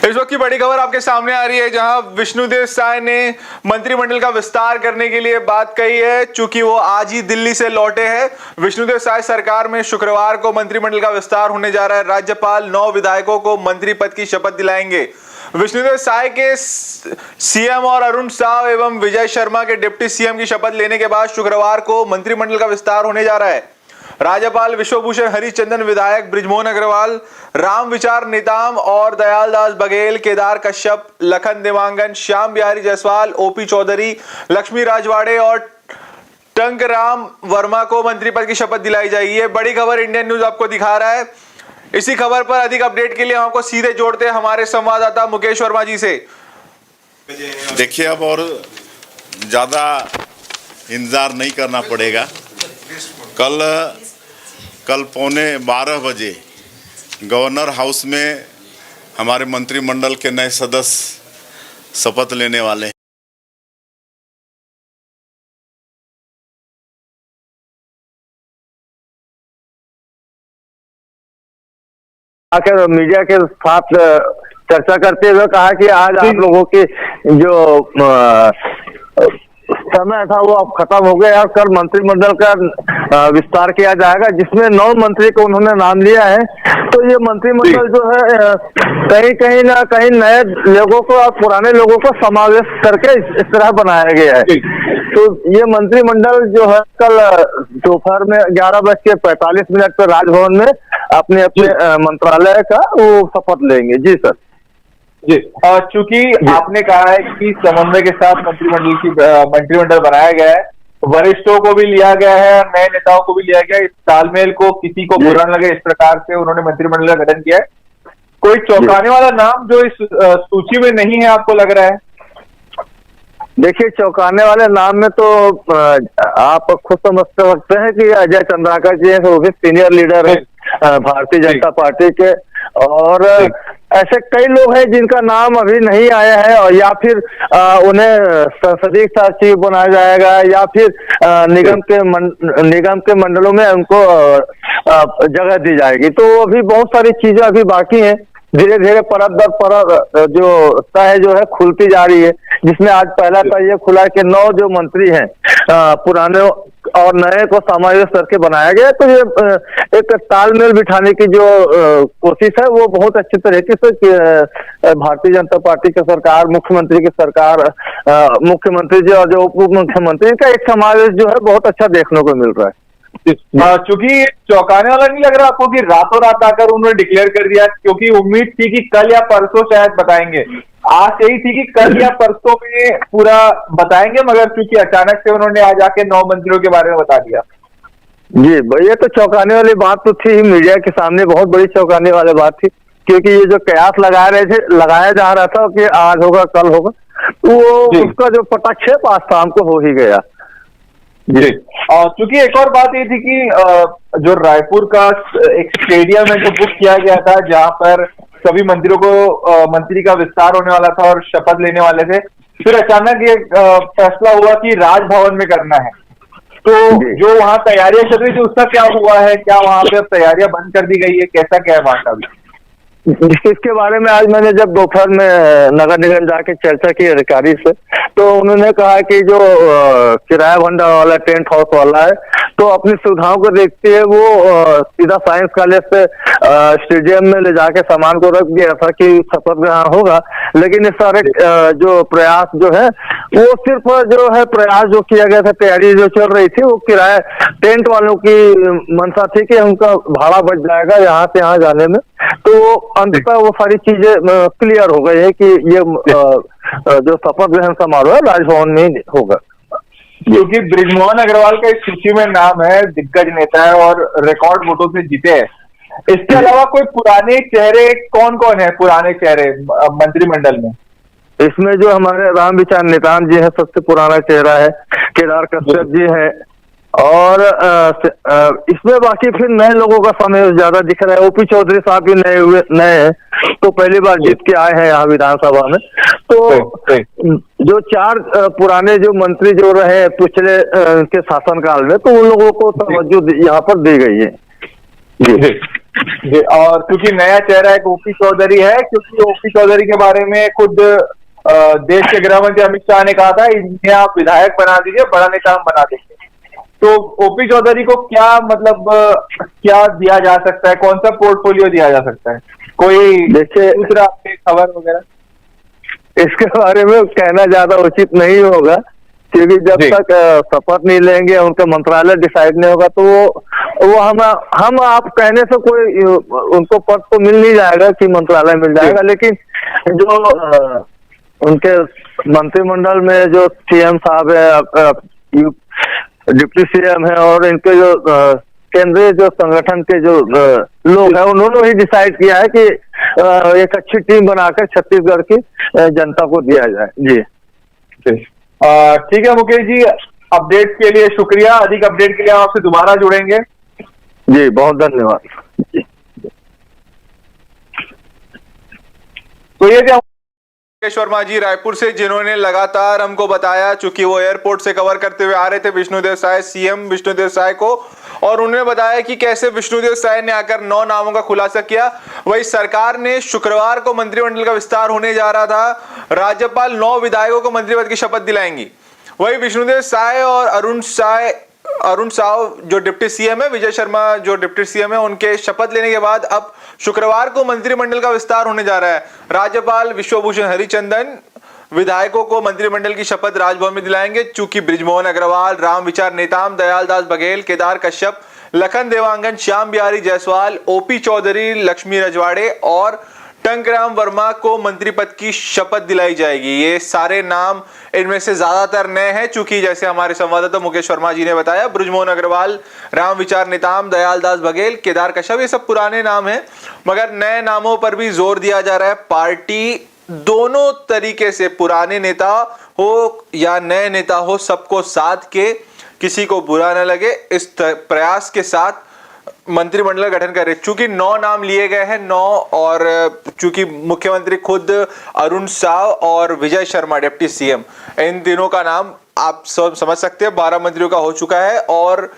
इस वक्त की बड़ी खबर आपके सामने आ रही है, जहां विष्णुदेव साय ने मंत्रिमंडल का विस्तार करने के लिए बात कही है। चूंकि वो आज ही दिल्ली से लौटे हैं, विष्णुदेव साय सरकार में शुक्रवार को मंत्रिमंडल का विस्तार होने जा रहा है। राज्यपाल 9 विधायकों को मंत्री पद की शपथ दिलाएंगे। विष्णुदेव साय के सीएम और अरुण साव एवं विजय शर्मा के डिप्टी सीएम की शपथ लेने के बाद शुक्रवार को मंत्रिमंडल का विस्तार होने जा रहा है। राज्यपाल विश्वभूषण हरिचंदन, विधायक बृजमोहन अग्रवाल, राम विचार नेताम और दयाल दास बघेल, केदार कश्यप, लखन देवांगन, श्याम बिहारी जायसवाल, ओपी चौधरी, लक्ष्मी राजवाड़े और टंकराम वर्मा को मंत्री पद की शपथ दिलाई जाएगी। ये बड़ी खबर इंडियन न्यूज आपको दिखा रहा है। इसी खबर पर अधिक अपडेट के लिए हम आपको सीधे जोड़ते हैं हमारे संवाददाता मुकेश वर्मा जी से। देखिए, अब और ज़्यादा इंतजार नहीं करना पड़ेगा। कल पौने 12 बजे गवर्नर हाउस में हमारे मंत्रिमंडल के नए सदस्य शपथ लेने वाले हैं। आकर मीडिया के साथ चर्चा करते हुए कहा कि आज आप लोगों के जो समय था वो अब खत्म हो गया और कल मंत्रिमंडल का विस्तार किया जाएगा, जिसमें 9 मंत्री को उन्होंने नाम लिया है। तो ये मंत्रिमंडल जो है कहीं ना कहीं नए लोगों को और पुराने लोगों को समावेश करके इस तरह बनाया गया है। तो ये मंत्रिमंडल जो है कल दोपहर में 11:45 पर राजभवन में अपने मंत्रालय का वो शपथ लेंगे। जी सर। जी, चूंकि आपने कहा है कि समन्वय के साथ मंत्रिमंडल बनाया गया है, वरिष्ठों को भी लिया गया है और नए नेताओं को भी लिया गया है। इस तालमेल को किसी को बुरा न लगे, इस प्रकार से उन्होंने मंत्रिमंडल का गठन किया है। कोई चौंकाने वाला नाम जो इस सूची में नहीं है आपको लग रहा है? देखिए, चौंकाने वाले नाम में तो आप खुद समझ सकते हैं कि अजय चंद्राकर जी हैं, वो भी सीनियर लीडर है भारतीय जनता पार्टी के, और ऐसे कई लोग हैं जिनका नाम अभी नहीं आया है, और या फिर उन्हें संसदीय सचिव बनाया जाएगा या फिर निगम के मंडलों में उनको जगह दी जाएगी। तो अभी बहुत सारी चीजें अभी बाकी हैं। धीरे धीरे परत दर परत जो तय जो है खुलती जा रही है, जिसमें आज पहला तय ये खुला कि 9 जो मंत्री हैं पुराने और नए को समावेश करके बनाया गया। तो ये एक तालमेल बिठाने की जो कोशिश है वो बहुत अच्छी तरीके से भारतीय जनता पार्टी की सरकार, मुख्यमंत्री की सरकार, मुख्यमंत्री जी और जो उप मुख्यमंत्री का एक समावेश जो है बहुत अच्छा देखने को मिल रहा है। चूंकि चौंकाने वाला नहीं लग रहा आपको कि रातों रात आकर उन्होंने डिक्लेयर कर दिया? क्योंकि उम्मीद थी कि कल या परसों शायद बताएंगे, आज यही थी कि कल या परसों में पूरा बताएंगे, मगर चूंकि अचानक से उन्होंने आज आके 9 मंत्रियों के बारे में बता दिया। जी, ये तो चौंकाने वाली बात तो थी, मीडिया के सामने बहुत बड़ी चौंकाने वाली बात थी, क्योंकि ये जो कयास लगाया जा रहा था कि आज होगा कल होगा, तो उसका जो पटाक्षेप आज शाम को हो ही गया। जी, क्योंकि एक और बात ये थी कि जो रायपुर का एक स्टेडियम है जो बुक किया गया था, जहां पर सभी मंत्रियों को मंत्री का विस्तार होने वाला था और शपथ लेने वाले थे, फिर अचानक ये फैसला हुआ कि राजभवन में करना है। तो जो वहां तैयारियां चल रही थी उसका क्या हुआ है? क्या वहां पे अब तैयारियां बंद कर दी गई है? कैसा क्या है वहां का भी? इसके बारे में आज मैंने जब दोपहर में नगर निगम जाके चर्चा की अधिकारी से, तो उन्होंने कहा कि जो किराया भंडार वाला टेंट हाउस वाला है, तो अपनी सुविधाओं को देखते हुए वो सीधा साइंस कॉलेज से स्टेडियम में ले जाके सामान को रख दिया था कि शपथ ग्रहण होगा। लेकिन इस सारे जो प्रयास जो है वो सिर्फ जो है प्रयास जो किया गया था, तैयारी जो चल रही थी, वो किराया टेंट वालों की मंशा थी कि उनका भाड़ा बच जाएगा यहाँ से यहाँ जाने में। तो अंततः वो सारी चीजें क्लियर हो गई है कि ये जो शपथ ग्रहण समारोह है राजभवन में होगा। क्योंकि बृजमोहन अग्रवाल का इस सूची में नाम है, दिग्गज नेता है और रिकॉर्ड वोटों से जीते हैं। इसके अलावा कोई पुराने चेहरे कौन कौन है? पुराने चेहरे मंत्रिमंडल में इसमें जो हमारे राम विचार नेताम जी है, सबसे पुराना चेहरा है। केदार कश्यप जी है, और इसमें बाकी फिर नए लोगों का समय ज्यादा दिख रहा है। ओपी चौधरी साहब भी नए हैं, तो पहली बार जीत के आए हैं यहाँ विधानसभा में। तो जो 4 पुराने जो मंत्री जो रहे पिछले के शासनकाल में, तो उन लोगों को तवज्जो यहाँ पर दी गई है। जी। और क्योंकि नया चेहरा एक ओपी चौधरी है, क्योंकि ओपी चौधरी के बारे में खुद देश के गृह मंत्री अमित शाह ने कहा था, इन्हें आप विधायक बना दीजिए, बड़ा नेता हम बना देंगे। तो ओपी चौधरी को क्या मतलब क्या दिया जा सकता है, कौन सा पोर्टफोलियो दिया जा सकता है, कोई देखिए दूसरा खबर वगैरह? इसके बारे में कहना ज्यादा उचित नहीं होगा, क्योंकि जब तक शपथ नहीं लेंगे, उनका मंत्रालय डिसाइड नहीं होगा, तो वो हम आप कहने से कोई उनको पद तो मिल नहीं जाएगा कि मंत्रालय मिल जाएगा। लेकिन जो उनके मंत्रिमंडल में जो सीएम साहब है, डिप्टी सीएम है, और इनके जो केंद्रीय जो संगठन के जो लोग हैं, उन्होंने ही डिसाइड किया है कि एक अच्छी टीम बनाकर छत्तीसगढ़ की जनता को दिया जाए। जी ठीक है मुकेश जी, अपडेट के लिए शुक्रिया। अधिक अपडेट के लिए हम आपसे दोबारा जुड़ेंगे। जी बहुत धन्यवाद। तो ये मुकेश वर्मा जी रायपुर से, जिन्होंने लगातार हमको बताया, चूंकि वो एयरपोर्ट से कवर करते हुए आ रहे थे विष्णुदेव साय, सीएम विष्णुदेव साय को, और उन्होंने बताया कि कैसे विष्णुदेव साय ने आकर 9 नामों का खुलासा किया। वही सरकार ने शुक्रवार को मंत्रिमंडल का विस्तार होने जा रहा था, राज्यपाल 9 विधायकों को मंत्री पद की शपथ दिलाएंगी। वही विष्णुदेव साय और अरुण साव जो डिप्टी सीएम है, विजय शर्मा जो डिप्टी सीएम है, उनके शपथ लेने के बाद अब शुक्रवार को मंत्रिमंडल का विस्तार होने जा रहा है। राज्यपाल विश्वभूषण हरिचंदन विधायकों को मंत्रिमंडल की शपथ राजभवन में दिलाएंगे। चूंकि बृजमोहन अग्रवाल, रामविचार नेताम, दयालदास बघेल, केदार कश्यप, लखन देवांगन, श्याम बिहारी जायसवाल, ओपी चौधरी, लक्ष्मी रजवाड़े और टंकराम वर्मा को मंत्री पद की शपथ दिलाई जाएगी। ये सारे नाम, इनमें से ज्यादातर नए हैं, चूंकि जैसे हमारे संवाददाता मुकेश वर्मा जी ने बताया, बृजमोहन अग्रवाल, रामविचार नेताम, दयालदास बघेल, केदार कश्यप, ये सब पुराने नाम हैं, मगर नए नामों पर भी जोर दिया जा रहा है। पार्टी दोनों तरीके से, पुराने नेता हो या नए नेता हो, सबको साथ के, किसी को बुरा न लगे, इस प्रयास के साथ मंत्रिमंडल का गठन करे। चूंकि 9 नाम लिए गए हैं, 9, और चूंकि मुख्यमंत्री खुद अरुण साव और विजय शर्मा डिप्टी सीएम, इन तीनों का नाम आप सब समझ सकते हैं, 12 मंत्रियों का हो चुका है, और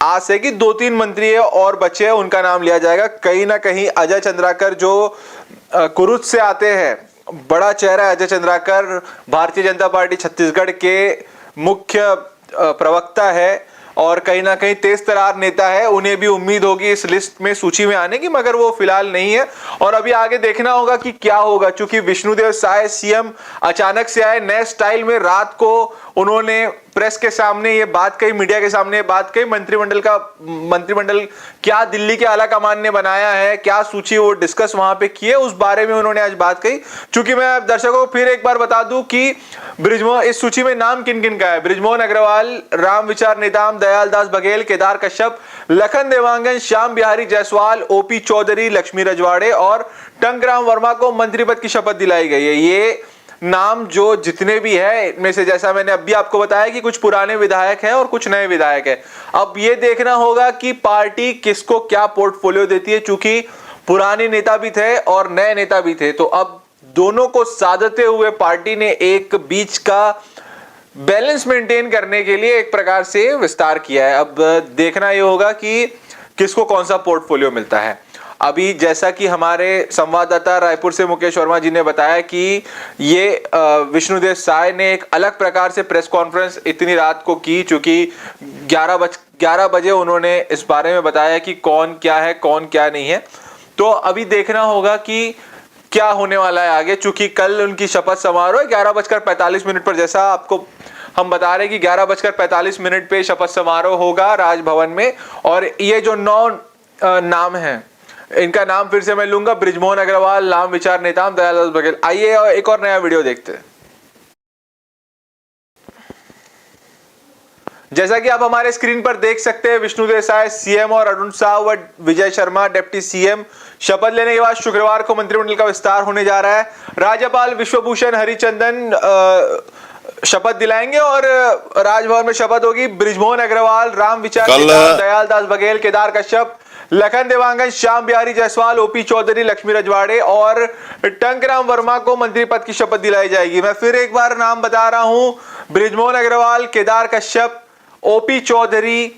आस है कि 2-3 मंत्री है और बचे हैं, उनका नाम लिया जाएगा। कहीं ना कहीं अजय चंद्राकर जो कुरुच से आते हैं, बड़ा चेहरा है अजय चंद्राकर, भारतीय जनता पार्टी छत्तीसगढ़ के मुख्य प्रवक्ता है और कहीं ना कहीं तेज तरार नेता है, उन्हें भी उम्मीद होगी इस लिस्ट में, सूची में आने की, मगर वो फिलहाल नहीं है। और अभी आगे देखना होगा कि क्या होगा, क्योंकि विष्णुदेव साय सीएम अचानक से आए, नए स्टाइल में। रात को उन्होंने प्रेस के सामने ये बात कही, मीडिया के सामने ये बात कही, मंत्रिमंडल क्या दिल्ली के आला कमान ने बनाया है, क्या सूची वो डिस्कस वहां पे किए, उस बारे में उन्होंने आज बात कही। चूंकि मैं दर्शकों को फिर एक बार बता दूं कि इस सूची में नाम किन किन का है: बृजमोहन अग्रवाल, रामविचार नेताम, दयालदास बघेल, केदार कश्यप, लखन देवांगन, श्याम बिहारी जायसवाल, ओपी चौधरी, लक्ष्मी रजवाड़े और टंकराम वर्मा को मंत्री पद की शपथ दिलाई गई है। ये नाम जो जितने भी है, इनमें से जैसा मैंने अभी आपको बताया कि कुछ पुराने विधायक हैं और कुछ नए विधायक हैं। अब ये देखना होगा कि पार्टी किसको क्या पोर्टफोलियो देती है, चूंकि पुराने नेता भी थे और नए नेता भी थे, तो अब दोनों को साधते हुए पार्टी ने एक बीच का बैलेंस मेंटेन करने के लिए एक प्रकार से विस्तार किया है। अब देखना ये होगा कि किसको कौन सा पोर्टफोलियो मिलता है। अभी जैसा कि हमारे संवाददाता रायपुर से मुकेश वर्मा जी ने बताया कि ये विष्णुदेव साय ने एक अलग प्रकार से प्रेस कॉन्फ्रेंस इतनी रात को की, चूंकि 11 बजे उन्होंने इस बारे में बताया कि कौन क्या है, कौन क्या नहीं है। तो अभी देखना होगा कि क्या होने वाला है आगे, चूंकि कल उनकी शपथ समारोह 11:45 पर, जैसा आपको हम बता रहे हैं कि 11:45 पे शपथ समारोह होगा राजभवन में। और ये जो 9 नाम हैं, इनका नाम फिर से मैं लूंगा: बृजमोहन अग्रवाल, रामविचार नेताम, दयालदास बघेल। आइए एक और नया वीडियो देखते हैं। जैसा कि आप हमारे स्क्रीन पर देख सकते हैं, विष्णुदेव साय सीएम और अरुण साव व विजय शर्मा डिप्टी सीएम शपथ लेने के बाद शुक्रवार को मंत्रिमंडल का विस्तार होने जा रहा है। राज्यपाल विश्वभूषण हरिचंदन शपथ दिलाएंगे और राजभवन में शपथ होगी। बृजमोहन अग्रवाल, रामविचार नेताम, दयालदास बघेल, केदार कश्यप, लखन देवांगन, श्याम बिहारी जायसवाल, ओपी चौधरी, लक्ष्मी रजवाड़े और टंकराम वर्मा को मंत्री पद की शपथ दिलाई जाएगी। मैं फिर एक बार नाम बता रहा हूं: बृजमोहन अग्रवाल, केदार कश्यप, ओपी चौधरी,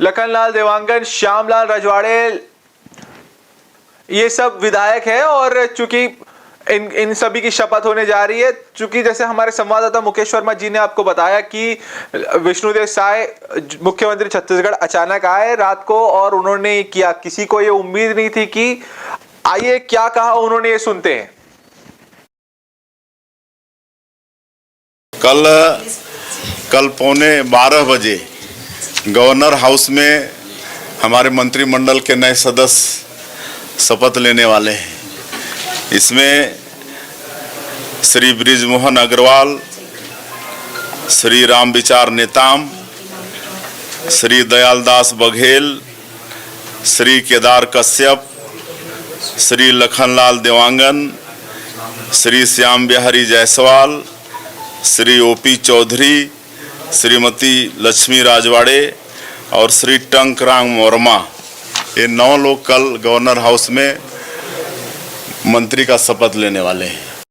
लखनलाल देवांगन, श्यामलाल रजवाड़े, ये सब विधायक है और चूंकि इन सभी की शपथ होने जा रही है। चूंकि जैसे हमारे संवाददाता मुकेश वर्मा जी ने आपको बताया कि विष्णुदेव साय मुख्यमंत्री छत्तीसगढ़ अचानक आए रात को और उन्होंने किया, किसी को ये उम्मीद नहीं थी कि आइए क्या कहा उन्होंने, ये सुनते हैं। कल पौने 12 बजे गवर्नर हाउस में हमारे मंत्रिमंडल के नए सदस्य शपथ लेने वाले हैं। इसमें श्री बृजमोहन अग्रवाल, श्री रामविचार नेताम, श्री दयालदास बघेल, श्री केदार कश्यप, श्री लखनलाल देवांगन, श्री श्याम बिहारी जायसवाल, श्री ओपी चौधरी, श्रीमती लक्ष्मी राजवाड़े और श्री टंकरांग वर्मा, ये 9 लोग कल गवर्नर हाउस में मंत्री का शपथ लेने वाले हैं।